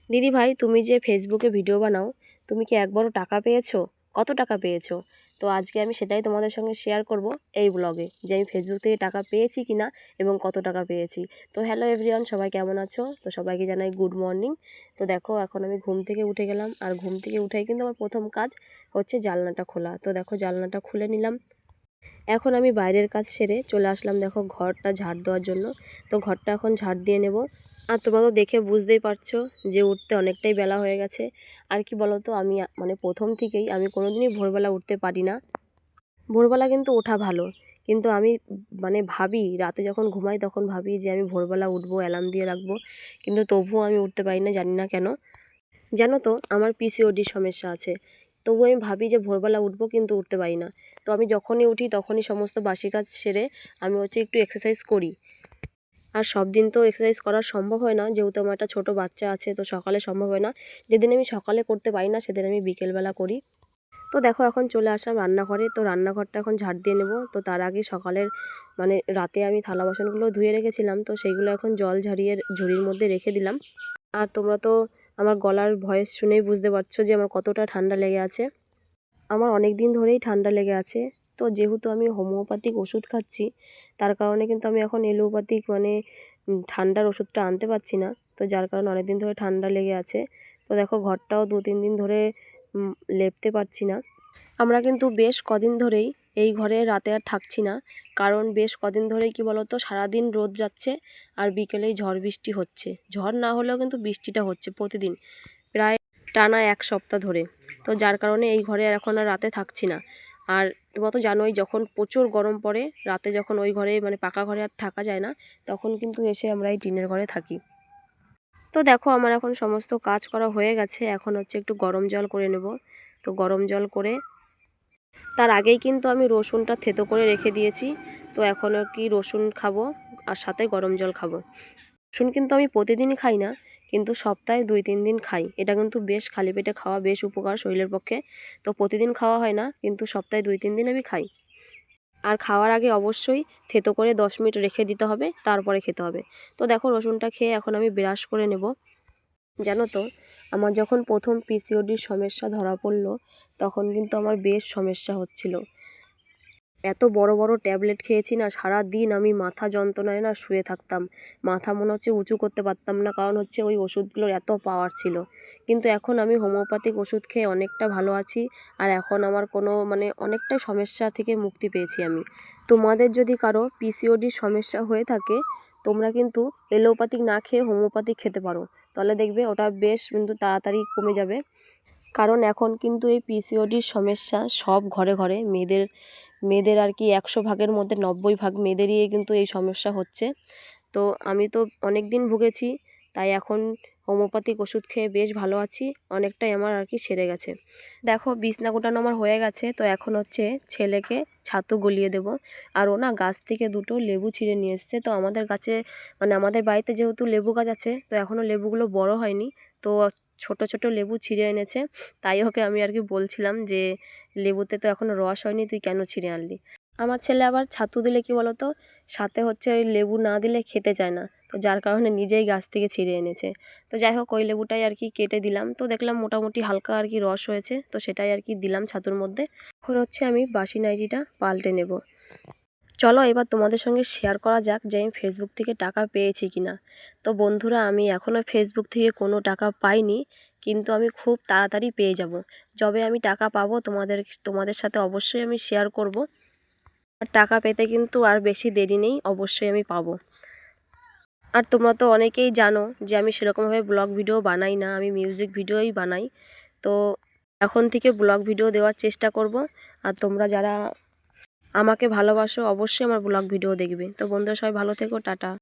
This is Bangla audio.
দিদি ভাই, তুমি যে ফেসবুকে ভিডিও বানাও, তুমি কি একবারও টাকা পেয়েছো? কত টাকা পেয়েছো? তো আজকে আমি সেটাই তোমাদের সঙ্গে শেয়ার করব এই ব্লগে, যে আমি ফেসবুক থেকে টাকা পেয়েছি কি না এবং কত টাকা পেয়েছি। তো হ্যালো এভরিওয়ান, সবাই কেমন আছো? তো সবাইকে জানাই গুড মর্নিং। তো দেখো, এখন আমি ঘুম থেকে উঠে গেলাম, আর ঘুম থেকে উঠেই কিন্তু আমার প্রথম কাজ হচ্ছে জানলাটা খোলা। তো দেখো, জানলাটা খুলে নিলাম। এখন আমি বাইরের কাজ সেরে চলে আসলাম দেখো ঘরটা ঝাড় দেওয়ার জন্য। তো ঘরটা এখন ঝাড় দিয়ে নেব। আর তোমরা তো দেখে বুঝতেই পারছো যে উঠতে অনেকটাই বেলা হয়ে গেছে। আর কি বলো তো, আমি মানে প্রথম থেকেই আমি কোনোদিনই ভোরবেলা উঠতে পারি না। ভোরবেলা কিন্তু ওঠা ভালো, কিন্তু আমি মানে ভাবি, রাতে যখন ঘুমাই তখন ভাবি যে আমি ভোরবেলা উঠবো, অ্যালার্ম দিয়ে রাখবো, কিন্তু তবুও আমি উঠতে পারি না, জানি না কেন। জানো তো, আমার পিসিওডির সমস্যা আছে। তবু আমি ভাবি যে ভোরবেলা উঠবো, কিন্তু উঠতে পারি না। তো আমি যখনই উঠি তখনই সমস্ত বাসি কাজ সেরে আমি হচ্ছে একটু এক্সারসাইজ করি। আর সব দিন তো এক্সারসাইজ করা সম্ভব হয় না, যেহেতু আমার একটা ছোটো বাচ্চা আছে, তো সকালে সম্ভব হয় না। যেদিন আমি সকালে করতে পারি না সেদিন আমি বিকেলবেলা করি। তো দেখো, এখন চলে আসলাম রান্নাঘরে। তো রান্নাঘরটা এখন ঝাড় দিয়ে নেব। তো তার আগে সকালের মানে রাতে আমি থালা বাসনগুলো ধুয়ে রেখেছিলাম, তো সেইগুলো এখন জল ঝরিয়ে ঝুড়ির মধ্যে রেখে দিলাম। আর তোমরা তো আমার গলার ভয়েস শুনেই বুঝতে পারছো যে আমার কতটা ঠান্ডা লেগে আছে। আমার অনেক দিন ধরেই ঠান্ডা লেগে আছে। তো যেহেতু আমি হোমিওপ্যাথিক ওষুধ খাচ্ছি, তার কারণে কিন্তু আমি এখন এলোপ্যাথিক মানে ঠান্ডার ওষুধটা আনতে পারছি না। তো যার কারণে অনেক দিন ধরে ঠান্ডা লেগে আছে। তো দেখো, ঘরটাও 2-3 দিন ধরে লেপতে পারছি না। আমরা কিন্তু বেশ কদিন ধরেই এই ঘরে রাতে আর থাকছি না, কারণ বেশ কদিন ধরেই কি বলতো, সারাদিন রোদ যাচ্ছে আর বিকেলেই ঝড় বৃষ্টি হচ্ছে। ঝড় না হলেও কিন্তু বৃষ্টিটা হচ্ছে প্রতিদিন, প্রায় টানা 1 সপ্তাহ ধরে। তো যার কারণে এই ঘরে এখন আর রাতে থাকছি না। আর তোমরা তো জানোই, যখন প্রচুর গরম পড়ে রাতে, যখন ওই ঘরে মানে পাকা ঘরে আর থাকা যায় না, তখন কিন্তু এসে আমরা এই টিনের ঘরে থাকি। তো দেখো, আমার এখন সমস্ত কাজ করা হয়ে গেছে। এখন হচ্ছে একটু গরম জল করে নেব। তো গরম জল করে তার আগেই কিন্তু আমি রসুনটা থেতো করে রেখে দিয়েছি। তো এখন আর কি রসুন খাবো, আর সাথে গরম জল খাবো। রসুন কিন্তু আমি প্রতিদিনই খাই না, কিন্তু সপ্তাহে 2-3 দিন খাই। এটা কিন্তু বেশ খালি পেটে খাওয়া বেশ উপকার শরীরের পক্ষে। তো প্রতিদিন খাওয়া হয় না, কিন্তু সপ্তাহে 2-3 দিন আমি খাই। আর খাওয়ার আগে অবশ্যই থেতো করে 10 মিনিট রেখে দিতে হবে, তারপরে খেতে হবে। তো দেখো, রসুনটা খেয়ে এখন আমি ব্রাশ করে নেব। জানো তো, আমার যখন প্রথম পিসিওডির সমস্যা ধরা পড়লো, তখন কিন্তু আমার বেশ সমস্যা হচ্ছিল। এত বড় বড় ট্যাবলেট খেয়েছি না, সারা দিন আমি মাথা যন্ত্রণায় না শুয়ে থাকতাম। মাথা মনে হচ্ছে উঁচু করতে পারতাম না, কারণ হচ্ছে ওই ওষুধগুলোর এত পাওয়ার ছিল। কিন্তু এখন আমি হোমিওপ্যাথিক ওষুধ খেয়ে অনেকটা ভালো আছি। আর এখন আমার কোনো মানে অনেকটাই সমস্যা থেকে মুক্তি পেয়েছি আমি। তোমাদের যদি কারো পিসিওডির সমস্যা হয়ে থাকে, তোমরা কিন্তু এলোপ্যাথিক না খেয়ে হোমিওপ্যাথিক খেতে পারো। তাহলে দেখবে ওটা বেশ কিন্তু তাড়াতাড়ি কমে যাবে। কারণ এখন কিন্তু এই পিসিওডির সমস্যা সব ঘরে ঘরে মেয়েদের মেয়েদের আর কি 100 ভাগের মধ্যে 90 ভাগ মেয়েদেরই কিন্তু এই সমস্যা হচ্ছে। তো আমি তো অনেক দিন ভুগেছি, তাই এখন হোমিওপ্যাথিক ওষুধ খেয়ে বেশ ভালো আছি। অনেকটাই আমার আর কি সেরে গেছে। দেখো, বিছনা গোটানো আমার হয়ে গেছে। তো এখন হচ্ছে ছেলেকে ছাতু গলিয়ে দেব। আর ও না গাছ থেকে 2টো লেবু ছিঁড়ে নিয়ে এসছে। তো আমাদের গাছে মানে আমাদের বাড়িতে যেহেতু লেবু গাছ আছে, তো এখনও লেবুগুলো বড় হয়নি। তো ছোট ছোট লেবু ছিঁড়ে এনেছে। তাই ওকে আমি আর কি বলছিলাম যে লেবুতে তো এখনও রস হয়নি, তুই কেন ছিঁড়ে আনলি। আমার ছেলে আবার ছাতু দিলে কি বলতো, সাথে হচ্ছে ওই লেবু না দিলে খেতে চায় না। তো যার কারণে নিজেই গাছ থেকে ছিঁড়ে এনেছে। তো যাই হোক, ওই লেবুটাই আর কি কেটে দিলাম। তো দেখলাম মোটামুটি হালকা আর কি রস হয়েছে, তো সেটাই আর কি দিলাম ছাতুর মধ্যে। এখন হচ্ছে আমি বাসি নাইটিটা পাল্টে নেব। চলো এবার তোমাদের সঙ্গে শেয়ার করা যাক যে আমি ফেসবুক থেকে টাকা পেয়েছি কিনা। তো বন্ধুরা, আমি এখনও ফেসবুক থেকে কোনো টাকা পাইনি, কিন্তু আমি খুব তাড়াতাড়ি পেয়ে যাব। যবে আমি টাকা পাবো তোমাদের সাথে অবশ্যই আমি শেয়ার করব। আর টাকা পেতে কিন্তু আর বেশি দেরি নেই, অবশ্যই আমি পাবো। আর তোমরা তো অনেকেই জানো যে আমি সেরকমভাবে ব্লগ ভিডিও বানাই না, আমি মিউজিক ভিডিওই বানাই। তো এখন থেকে ব্লগ ভিডিও দেওয়ার চেষ্টা করব। আর তোমরা যারা আমাকে ভালোবাসো, অবশ্যই আমার ব্লগ ভিডিও দেখবে। তো বন্ধুরা, সবাই ভালো থেকো, টাটা।